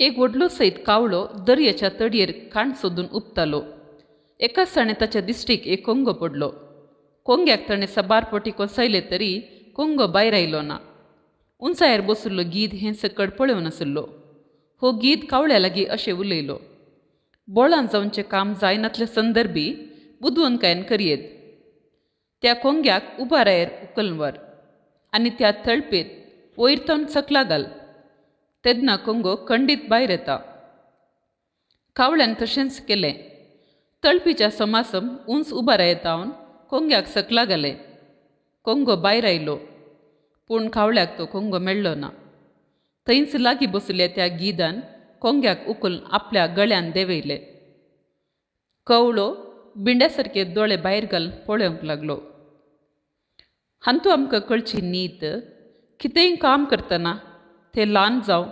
एक व्हडलो सैत कावळो दर्याच्या तडयेर काण सोदून उपतालो. एकाच ताणें ताच्या दिश्टीक एक कोंगो पडलो. कोंग्याक ताणें साबार फावटी कोंसयले तरी कोंगो भायर आयलो ना. उंचायेर बशिल्लो गीद हें सकड पळोवन नाशिल्लो. हो गीद कावळ्या लागीं अशें उलयलो, बोळान जावचें काम जायनातले संदर्भी बुदवंतकायेन करयेत. त्या कोंग्याक उबारायेर उखलून व्हर आनी त्या तळपेत वयर तोंड सकला घाल. तेन्ना कोंगो खंडीत भायर येता. कावळ्यान तशेंच केलें. तळपीच्या समासम उंच उबारायेर येतावन कोंग्याक सकला घालें. कोंगो भायर आयलो, पूण कावळ्याक तो कोंगो मेळ्ळो ना. थंयच लागीं बशिल्ल्या त्या गिदान कोंग्याक उखलून आपल्या गळ्यान देंवयलें. कवळो बिंड्या सारके दोळे भायर घालून पळोवंक लागलो. हातूंत आमकां कळची नीत, कितेंय काम करतना तें ल्हान जावं